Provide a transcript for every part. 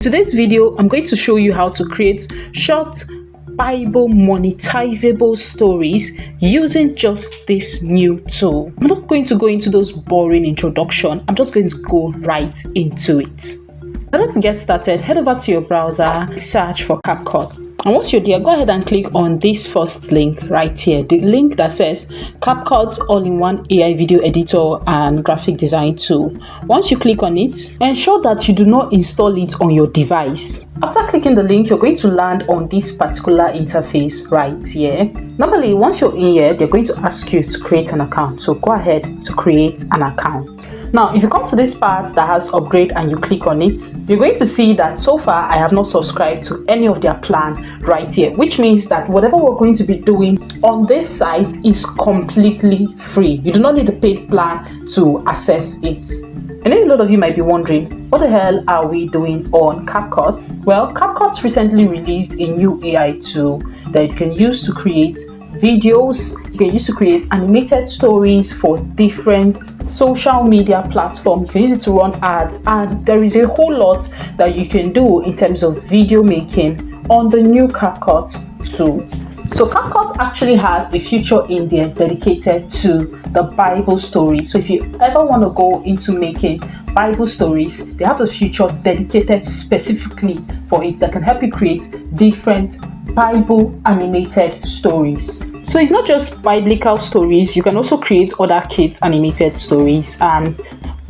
Today's video, I'm going to show you how to create short Bible monetizable stories using just this new tool. I'm not going to go into those boring introduction. I'm just going to go right into it. Now let's get started. Head over to your browser, search for CapCut. And once you're there, go ahead and click on this first link right here. The link that says CapCut All-in-One AI Video Editor and Graphic Design Tool. Once you click on it, ensure that you do not install it on your device. After clicking the link, you're going to land on this particular interface right here. Normally, once you're in here, they're going to ask you to create an account. So go ahead to create an account. Now, if you come to this part that has upgrade and you click on it, you're going to see that so far I have not subscribed to any of their plan right here, which means that whatever we're going to be doing on this site is completely free. You do not need a paid plan to access it. I know a lot of you might be wondering, what the hell are we doing on CapCut? Well, CapCut recently released a new AI tool that you can use to create videos, you can use to create animated stories for different social media platforms. You can use it to run ads, and there is a whole lot that you can do in terms of video making on the new CapCut tool. So CapCut actually has a feature in there dedicated to the Bible story. So if you ever want to go into making Bible stories, they have a feature dedicated specifically for it that can help you create different Bible animated stories. So it's not just biblical stories, you can also create other kids animated stories and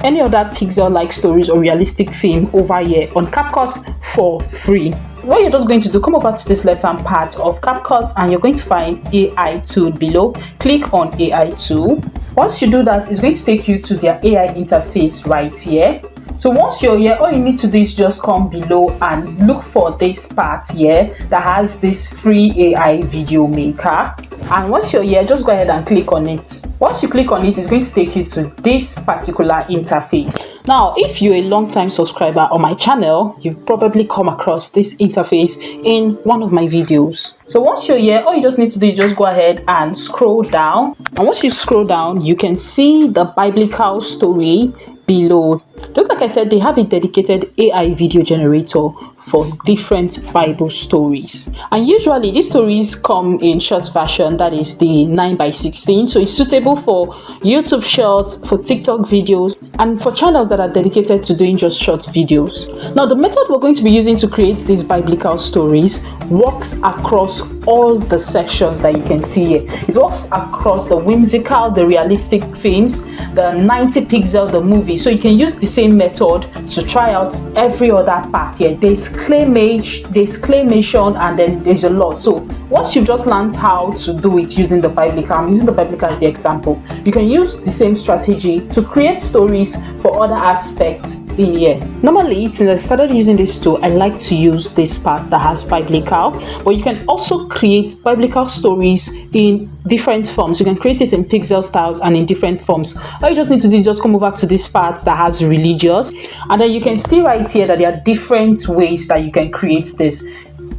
any other pixel-like stories or realistic film over here on CapCut for free. What you're just going to do, come over to this left-hand part of CapCut and you're going to find AI tool below. Click on AI tool. Once you do that, it's going to take you to their AI interface right here. So once you're here, all you need to do is just come below and look for this part here that has this free AI video maker. And once you're here, just go ahead and click on it. Once you click on it, it's going to take you to this particular interface. Now, if you're a long-time subscriber on my channel, you've probably come across this interface in one of my videos. So once you're here, all you just need to do is just go ahead and scroll down. And once you scroll down, you can see the biblical story below. Just like I said, they have a dedicated AI video generator for different Bible stories, and usually these stories come in short version, that is the 9:16, so it's suitable for YouTube shorts, for TikTok videos, and for channels that are dedicated to doing just short videos. Now, the method we're going to be using to create these biblical stories works across all the sections that you can see here. It works across the whimsical, the realistic films, the 90 pixel, the movie. So you can use the same method to try out every other part here. There's claymation, and then there's a lot. So once you've just learned how to do it using the biblical, I'm using the biblical as the example, you can use the same strategy to create stories for other aspects in here. Normally, since I started using this tool, I like to use this part that has biblical, but you can also create biblical stories in different forms. You can create it in pixel styles and in different forms. All you just need to do is just come over to this part that has religious, and then you can see right here that there are different ways that you can create this.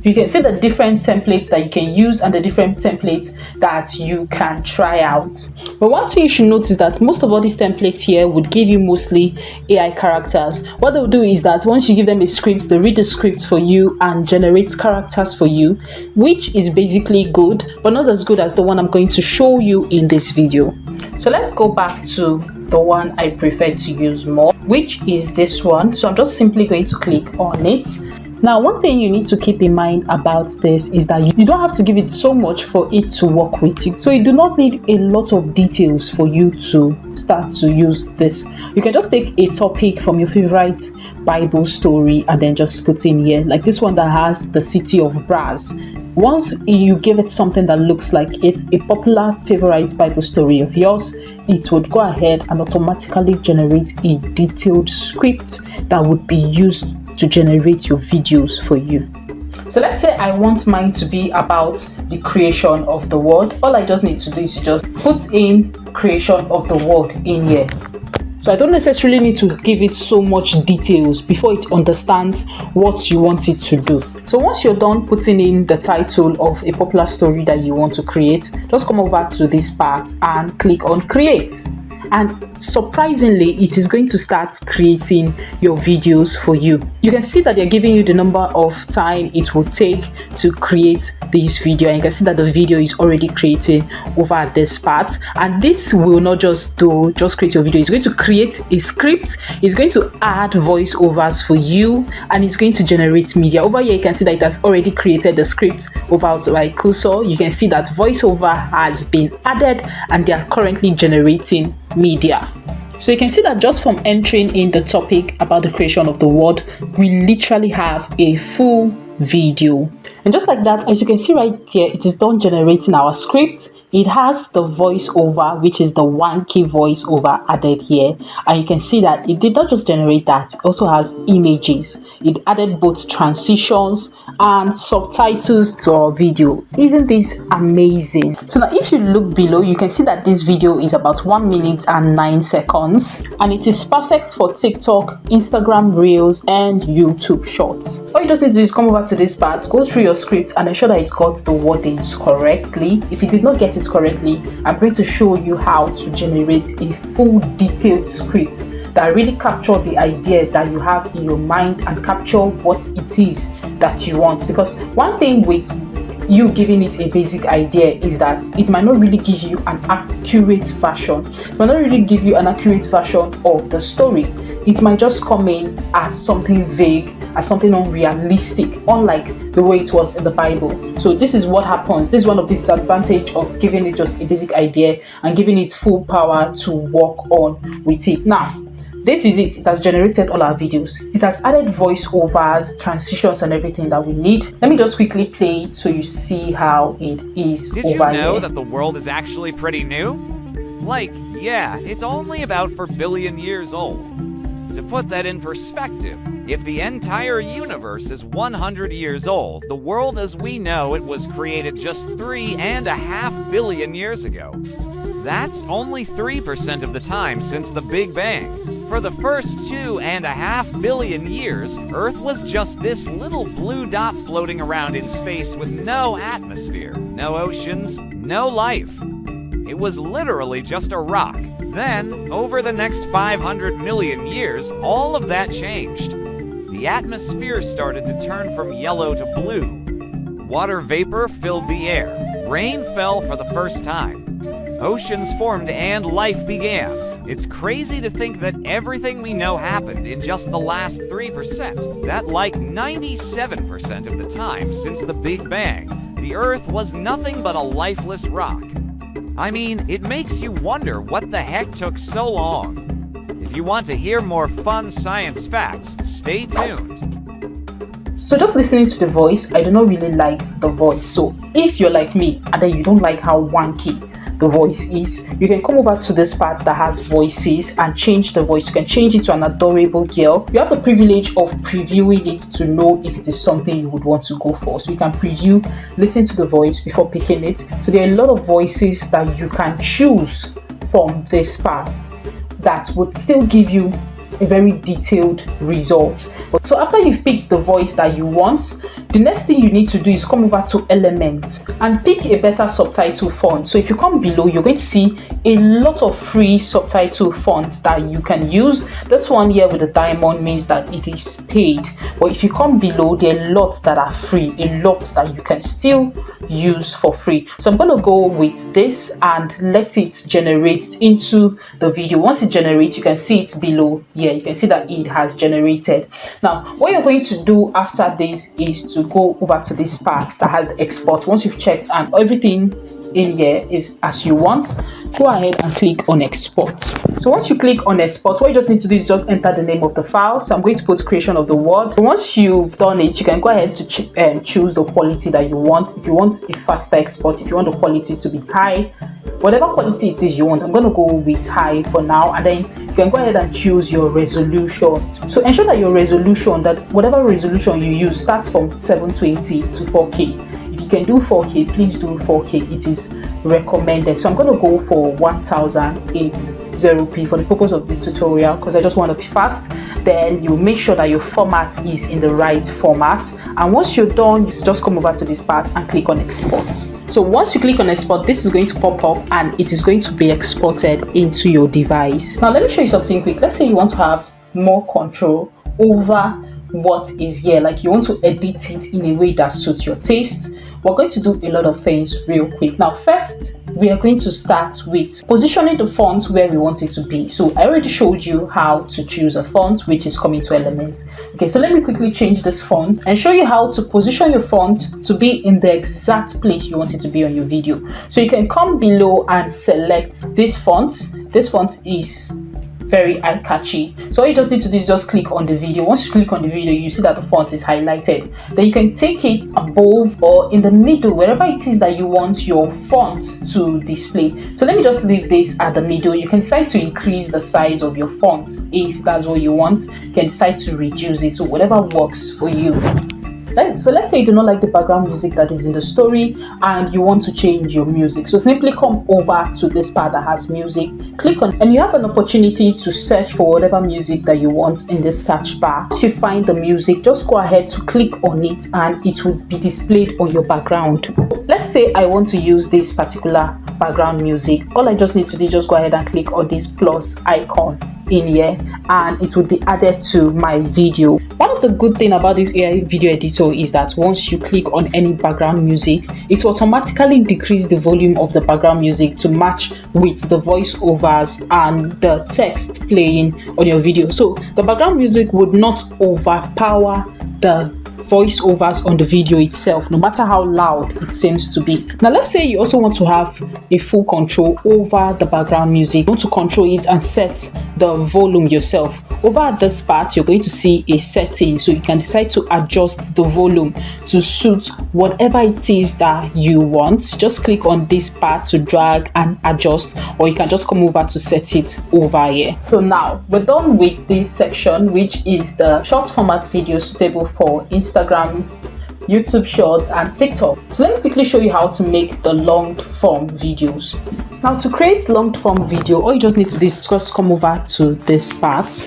You can see the different templates that you can use and the different templates that you can try out. But one thing you should notice is that most of all these templates here would give you mostly AI characters. What they'll do is that once you give them a script, they read the script for you and generate characters for you, which is basically good, but not as good as the one I'm going to show you in this video. So let's go back to the one I prefer to use more, which is this one. So I'm just simply going to click on it. Now, one thing you need to keep in mind about this is that you don't have to give it so much for it to work with you. So you do not need a lot of details for you to start to use this. You can just take a topic from your favorite Bible story and then just put in here, like this one that has the city of brass. Once you give it something that looks like it's a popular favorite Bible story of yours, it would go ahead and automatically generate a detailed script that would be used to generate your videos for you. So let's say I want mine to be about the creation of the world. All I just need to do is to just put in creation of the world in here. So I don't necessarily need to give it so much details before it understands what you want it to do. So once you're done putting in the title of a popular story that you want to create, just come over to this part and click on create. and surprisingly it is going to start creating your videos for you. You can see that they're giving you the number of time it will take to create this video, and you can see that the video is already creating over at this part. And this will not just create your video, it's going to create a script, it's going to add voiceovers for you, and it's going to generate media. Over here you can see that it has already created the script over to my cursor. You can see that voiceover has been added and they are currently generating media. So you can see that just from entering in the topic about the creation of the word, we literally have a full video. And just like that, as you can see right here, it is done generating our script. It has the voiceover, which is the one key voiceover added here. And you can see that it did not just generate that, it also has images. It added both transitions and subtitles to our video. Isn't this amazing? So now if you look below, you can see that this video is about 1 minute and 9 seconds, and it is perfect for TikTok, Instagram Reels, and YouTube Shorts. All you just need to do is come over to this part, go through your script, and ensure that it got the wordings correctly. If you did not get it correctly, I'm going to show you how to generate a full detailed script that really capture the idea that you have in your mind and capture what it is that you want. Because one thing with you giving it a basic idea is that it might not really give you an accurate version. It might not really give you an accurate version of the story. It might just come in as something vague, as something unrealistic, unlike the way it was in the Bible. So this is what happens. This is one of the disadvantages of giving it just a basic idea and giving it full power to work on with it. Now, this is it. It has generated all our videos. It has added voiceovers, transitions, and everything that we need. Let me just quickly play it so you see how it is. Did you know that the world is actually pretty new? Like, yeah, it's only about 4 billion years old. To put that in perspective, if the entire universe is 100 years old, the world as we know it was created just 3.5 billion years ago. That's only 3% of the time since the Big Bang. For the first 2.5 billion years, Earth was just this little blue dot floating around in space with no atmosphere, no oceans, no life. It was literally just a rock. Then, over the next 500 million years, all of that changed. The atmosphere started to turn from yellow to blue. Water vapor filled the air. Rain fell for the first time. Oceans formed and life began. It's crazy to think that everything we know happened in just the last 3%. That like 97% of the time since the Big Bang, the Earth was nothing but a lifeless rock. I mean, it makes you wonder what the heck took so long. If you want to hear more fun science facts, stay tuned. So just listening to the voice, I do not really like the voice. So if you're like me and then you don't like how wonky the voice is, you can come over to this part that has voices and change the voice. You can change it to an adorable girl. You have the privilege of previewing it to know if it is something you would want to go for. So you can preview, listen to the voice before picking it. So there are a lot of voices that you can choose from this part that would still give you a very detailed result. So after you've picked the voice that you want, the next thing you need to do is come over to Elements and pick a better subtitle font. So if you come below, you're going to see a lot of free subtitle fonts that you can use. This one here with the diamond means that it is paid, but if you come below, there are lots that are free, a lot that you can still use for free. So I'm going to go with this and let it generate into the video. Once it generates, you can see it below here. You can see that it has generated. Now what you're going to do after this is to go over to this part that has export. Once you've checked and everything in here is as you want, go ahead and click on export. So once you click on export, what you just need to do is just enter the name of the file. So I'm going to put creation of the word. Once you've done it, you can go ahead to choose the quality that you want. If you want a faster export, if you want the quality to be high, whatever quality it is you want, I'm going to go with high for now, and then you can go ahead and choose your resolution. So ensure that your resolution, that whatever resolution you use, starts from 720 to 4K. If you can do 4K, please do 4K. It is recommended. So I'm going to go for 1080p for the purpose of this tutorial because I just want to be fast. then you make sure that your format is in the right format. And once you're done, just come over to this part and click on export. So once you click on export, this is going to pop up and it is going to be exported into your device. Now let me show you something quick. Let's say you want to have more control over what is here, like you want to edit it in a way that suits your taste. We're going to do a lot of things real quick. Now first, we are going to start with positioning the font where we want it to be. So I already showed you how to choose a font which is coming to Element. Okay, so let me quickly change this font and show you how to position your font to be in the exact place you want it to be on your video. So you can come below and select this font. This font is very eye-catchy, so all you just need to do is just click on the video. Once you click on the video, you see that the font is highlighted. Then you can take it above or in the middle, wherever it is that you want your font to display. So let me just leave this at the middle. You can decide to increase the size of your font if that's what you want. You can decide to reduce it, so whatever works for you. So let's say you do not like the background music that is in the story and you want to change your music. So simply come over to this part that has music, click on, and you have an opportunity to search for whatever music that you want in the search bar. Once you find the music, just go ahead to click on it and it will be displayed on your background. Let's say I want to use this particular background music. All I just need to do is just go ahead and click on this plus icon in here and it will be added to my video. One of the good thing about this AI video editor is that once you click on any background music, it will automatically decrease the volume of the background music to match with the voiceovers and the text playing on your video. So the background music would not overpower the voiceovers on the video itself, no matter how loud it seems to be. Now let's say you also want to have a full control over the background music. You want to control it and set the volume yourself. Over at this part, you're going to see a setting, so you can decide to adjust the volume to suit whatever it is that you want. Just click on this part to drag and adjust, or you can just come over to set it over here. So now we're done with this section, which is the short format video suitable for Instagram, YouTube Shorts and TikTok. So let me quickly show you how to make the long form videos. Now to create long form video, all you just need to do is just come over to this part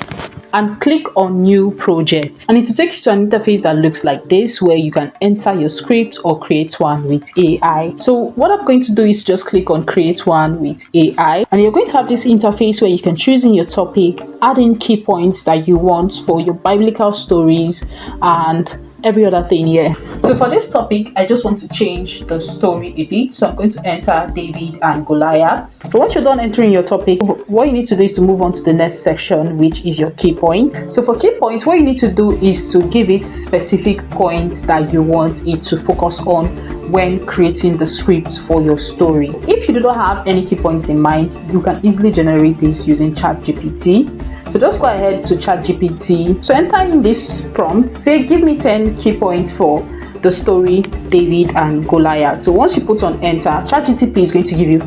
and click on new project, and it will take you to an interface that looks like this, where you can enter your script or create one with AI. So what I'm going to do is just click on create one with AI, and you're going to have this interface where you can choose in your topic, add in key points that you want for your biblical stories and every other thing here. So for this topic, I just want to change the story a bit, so I'm going to enter David and Goliath. So once you're done entering your topic, what you need to do is to move on to the next section, which is your key point. So for key points, what you need to do is to give it specific points that you want it to focus on when creating the script for your story. If you do not have any key points in mind, you can easily generate this using ChatGPT. So just go ahead to ChatGPT. So enter in this prompt, say give me 10 key points for the story David and Goliath. So once you put on enter, ChatGPT is going to give you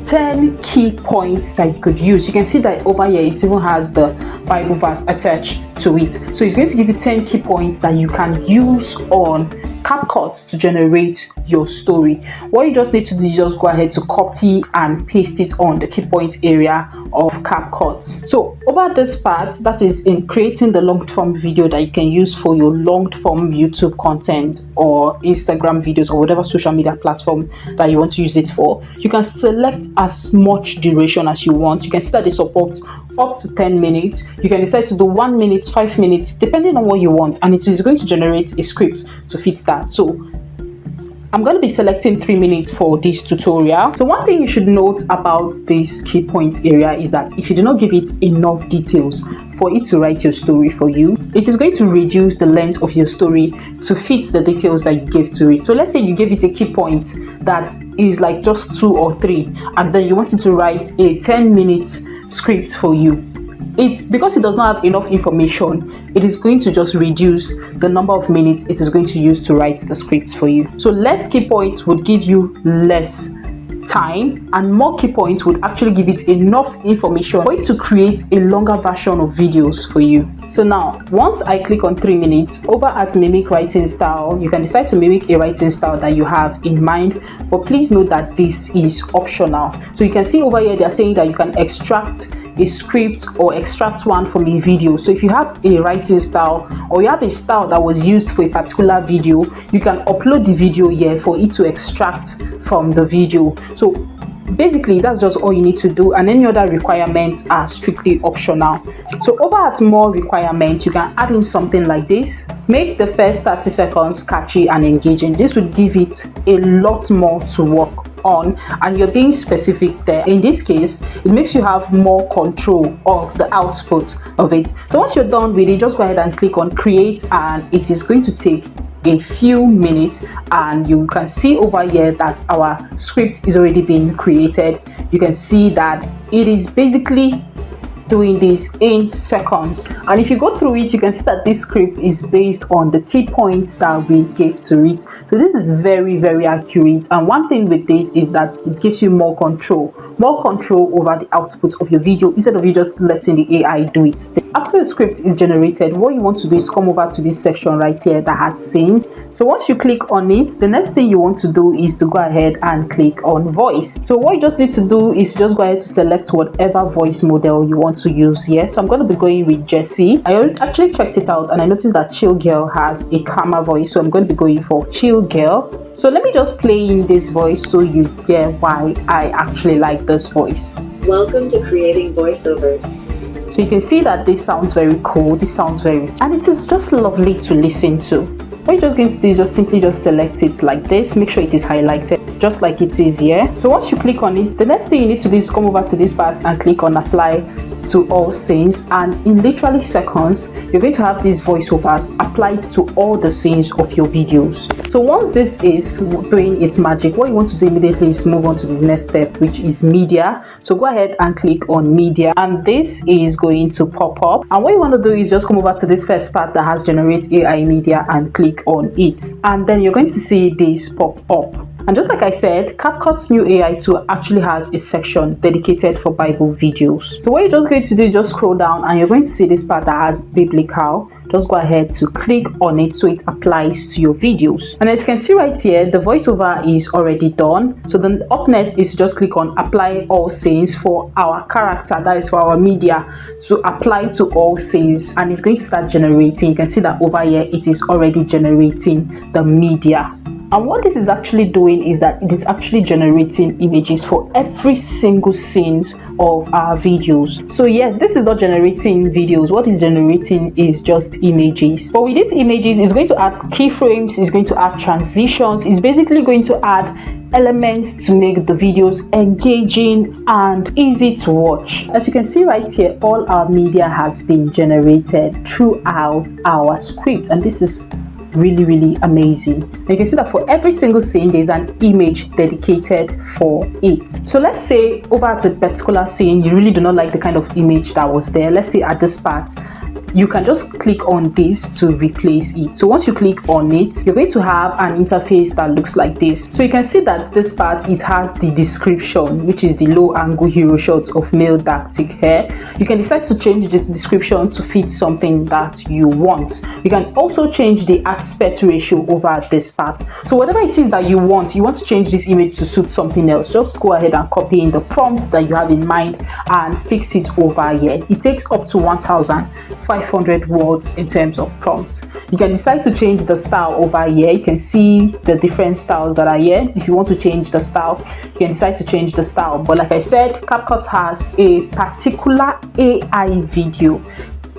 10 key points that you could use. You can see that over here it even has the Bible verse attached to it. So it's going to give you 10 key points that you can use on CapCut to generate your story. What you just need to do is just go ahead to copy and paste it on the key point area of CapCut. So over this part, that is in creating the long form video that you can use for your long form YouTube content or Instagram videos or whatever social media platform that you want to use it for. You can select as much duration as you want. You can see that they support up to 10 minutes. You can decide to do 1 minute, 5 minutes, depending on what you want, and it is going to generate a script to fit that. So I'm going to be selecting 3 minutes for this tutorial. So one thing you should note about this key point area is that if you do not give it enough details for it to write your story for you, it is going to reduce the length of your story to fit the details that you gave to it. So let's say you gave it a key point that is like just 2 or 3, and then you wanted to write a 10-minute script for you. Because it does not have enough information, it is going to just reduce the number of minutes it is going to use to write the script for you. So less key points would give you less time, and more key points would actually give it enough information for it to create a longer version of videos for you. So now, once I click on 3 minutes, over at mimic writing style, you can decide to mimic a writing style that you have in mind, but please note that this is optional. So you can see over here, they are saying that you can extract a script or extract one from a video. So if you have a writing style or you have a style that was used for a particular video, you can upload the video here for it to extract from the video. So basically that's just all you need to do, and any other requirements are strictly optional. So over at more requirements, you can add in something like this. Make the first 30 seconds catchy and engaging. This would give it a lot more to work on, and you're being specific there. In this case, it makes you have more control of the output of it. So once you're done with it, just go ahead and click on create, and it is going to take a few minutes, and you can see over here that our script is already being created. You can see that it is basically doing this in seconds, and if you go through it, you can see that this script is based on the key points that we gave to it. So this is very accurate, and one thing with this is that it gives you more control over the output of your video instead of you just letting the AI do it. After your script is generated, what you want to do is come over to this section right here that has scenes. So once you click on it, the next thing you want to do is to go ahead and click on voice. So what you just need to do is just go ahead to select whatever voice model you want to use here. So I'm going to be going with Jessie. I actually checked it out and I noticed that Chill Girl has a calmer voice, so I'm going to be going for Chill Girl. So let me just play in this voice so you get why I actually like this voice. Welcome to creating voiceovers. So you can see that this sounds very cool, and it is just lovely to listen to. What you're just going to do is just simply just select it like this. Make sure it is highlighted just like it is here. So once you click on it, the next thing you need to do is come over to this part and click on apply to all scenes, and in literally seconds you're going to have these voiceovers applied to all the scenes of your videos. So once this is doing its magic, what you want to do immediately is move on to this next step, which is media. So go ahead and click on media, and this is going to pop up, and what you want to do is just come over to this first part that has generate AI media and click on it, and then you're going to see this pop up. And just like I said, CapCut's new AI tool actually has a section dedicated for Bible videos. So what you're just going to do is just scroll down and you're going to see this part that has biblical. Just go ahead to click on it so it applies to your videos. And as you can see right here, the voiceover is already done. So then up next is to just click on apply all scenes for our character, that is for our media, to apply to all scenes, and it's going to start generating. You can see that over here it is already generating the media. And what this is actually doing is that it is actually generating images for every single scenes of our videos. So yes, this is not generating videos. What it's generating is just images. But with these images, it's going to add keyframes, it's going to add transitions, it's basically going to add elements to make the videos engaging and easy to watch. As you can see right here, all our media has been generated throughout our script, and this is really amazing. And you can see that for every single scene there's an image dedicated for it. So let's say over at a particular scene you really do not like the kind of image that was there. Let's say at this part, you can just click on this to replace it. So once you click on it, you're going to have an interface that looks like this. So you can see that this part, it has the description, which is the low angle hero shot of male dark thick hair. You can decide to change the description to fit something that you want. You can also change the aspect ratio over this part. So whatever it is that you want to change this image to suit something else, just go ahead and copy in the prompts that you have in mind and fix it over here. It takes up to 1,500 words in terms of prompts. You can decide to change the style over here. You can see the different styles that are here. If you want to change the style, you can decide to change the style. But like I said, CapCut has a particular AI video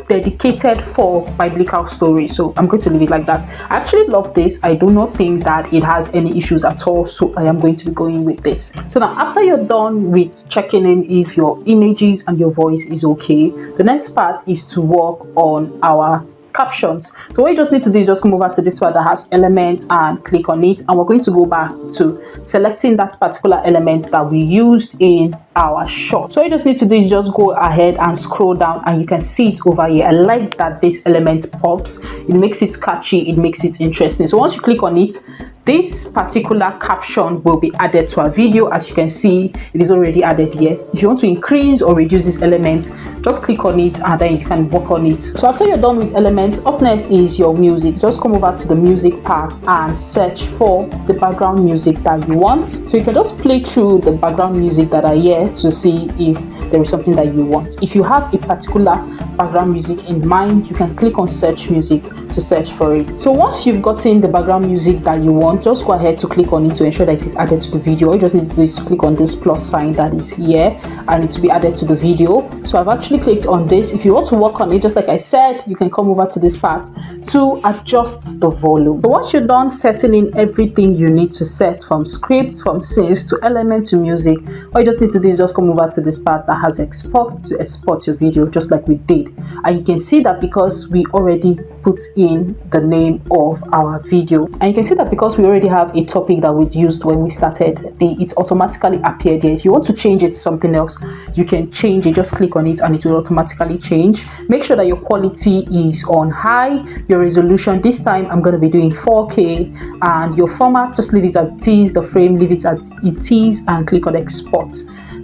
dedicated for biblical stories, so I'm going to leave it like that. I actually love this. I do not think that it has any issues at all, so I am going to be going with this. So now after you're done with checking in if your images and your voice is okay, the next part is to work on our captions. So what you just need to do is just come over to this part that has elements and click on it, and we're going to go back to selecting that particular element that we used in our shot. So what you just need to do is just go ahead and scroll down, and you can see it over here. I like that this element pops. It makes it catchy, it makes it interesting. So once you click on it, this particular caption will be added to our video. As you can see, it is already added here. If you want to increase or reduce this element, just click on it and then you can work on it. So after you're done with elements, up next is your music. Just come over to the music part and search for the background music that you want. So you can just play through the background music that are here to see if there is something that you want. If you have a particular background music in mind, you can click on search music to search for it. So once you've gotten the background music that you want, just go ahead to click on it to ensure that it is added to the video. All you just need to do is to click on this plus sign that is here and it will be added to the video. So I've actually clicked on this. If you want to work on it, just like I said, you can come over to this part to adjust the volume. So once you're done setting in everything you need to set, from script, from scenes to element to music, all you just need to do is just come over to this part that has export to export your video, just like we did. And you can see that because we already put in the name of our video, and you can see that because we already have a topic that we used when we started, it automatically appeared here. If you want to change it to something else, you can change it. Just click on it and it will automatically change. Make sure that your quality is on high. Your resolution, this time I'm going to be doing 4K, and your format, just leave it as it is. The frame, leave it as it is, and click on export.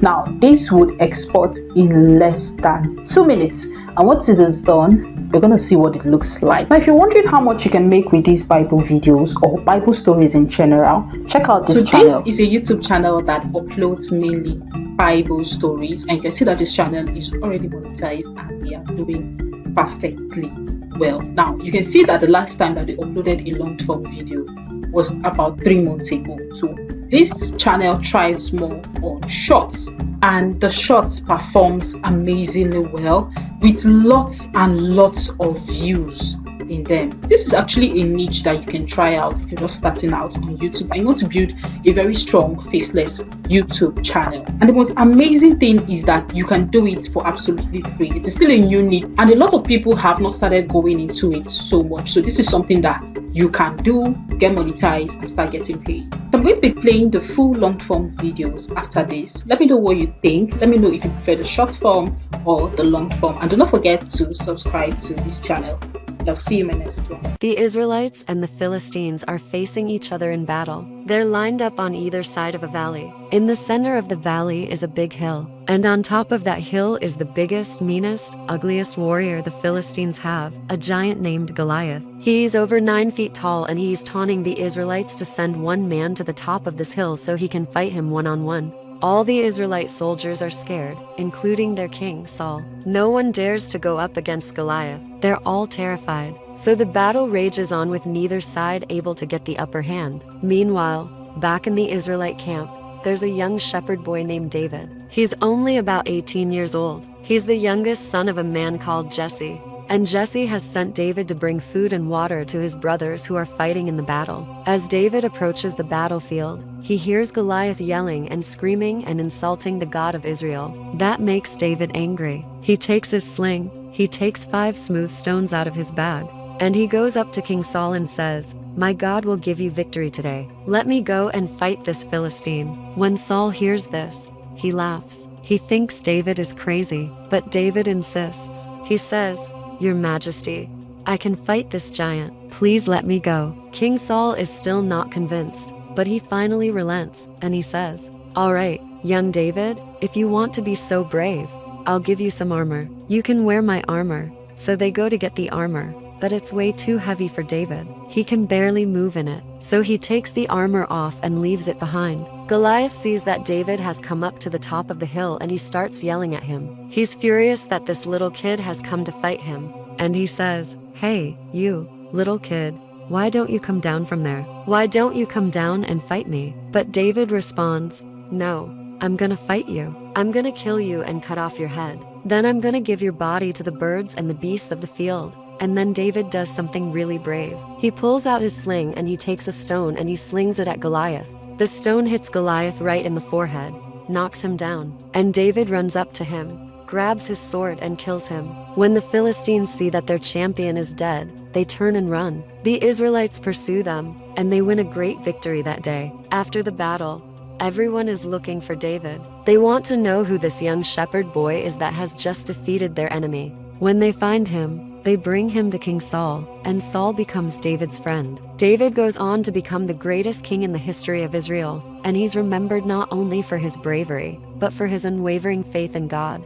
Now this would export in less than 2 minutes, and once it is done, we're going to see what it looks like. Now if you're wondering how much you can make with these Bible videos or Bible stories in general, check out this channel. So this is a YouTube channel that uploads mainly Bible stories, and you can see that this channel is already monetized and they are doing perfectly well. Now you can see that the last time that they uploaded a long form video was about 3 months ago. So this channel thrives more on shorts, and the shorts performs amazingly well with lots and lots of views in them. This is actually a niche that you can try out if you're just starting out on YouTube and you want to build a very strong faceless YouTube channel. And the most amazing thing is that you can do it for absolutely free. It is still a new niche and a lot of people have not started going into it so much. So this is something that you can do, get monetized and start getting paid. I'm going to be playing the full long form videos after this. Let me know what you think. Let me know if you prefer the short form or the long form, and do not forget to subscribe to this channel. I'll see you in my next one. The Israelites and the Philistines are facing each other in battle. They're lined up on either side of a valley. In the center of the valley is a big hill, and on top of that hill is the biggest, meanest, ugliest warrior the Philistines have, a giant named Goliath. He's over 9 feet tall, and he's taunting the Israelites to send one man to the top of this hill so he can fight him one-on-one. All the Israelite soldiers are scared, including their king, Saul. No one dares to go up against Goliath. They're all terrified. So the battle rages on with neither side able to get the upper hand. Meanwhile, back in the Israelite camp, there's a young shepherd boy named David. He's only about 18 years old. He's the youngest son of a man called Jesse. And Jesse has sent David to bring food and water to his brothers who are fighting in the battle. As David approaches the battlefield, he hears Goliath yelling and screaming and insulting the God of Israel. That makes David angry. He takes his sling, he takes 5 smooth stones out of his bag, and he goes up to King Saul and says, "My God will give you victory today. Let me go and fight this Philistine." When Saul hears this, he laughs. He thinks David is crazy, but David insists. He says, "Your Majesty, I can fight this giant. Please let me go." King Saul is still not convinced, but he finally relents, and he says, "All right, young David, if you want to be so brave, I'll give you some armor. You can wear my armor." So they go to get the armor, but it's way too heavy for David. He can barely move in it, so he takes the armor off and leaves it behind. Goliath sees that David has come up to the top of the hill and he starts yelling at him. He's furious that this little kid has come to fight him, and he says, "Hey, you, little kid, why don't you come down from there? Why don't you come down and fight me?" But David responds, "No, I'm gonna fight you. I'm gonna kill you and cut off your head. Then I'm gonna give your body to the birds and the beasts of the field." And then David does something really brave. He pulls out his sling and he takes a stone and he slings it at Goliath. The stone hits Goliath right in the forehead, knocks him down, and David runs up to him, grabs his sword and kills him. When the Philistines see that their champion is dead, they turn and run. The Israelites pursue them, and they win a great victory that day. After the battle, everyone is looking for David. They want to know who this young shepherd boy is that has just defeated their enemy. When they find him, They bring him to King Saul, and Saul becomes David's friend. David goes on to become the greatest king in the history of Israel, and he's remembered not only for his bravery, but for his unwavering faith in God.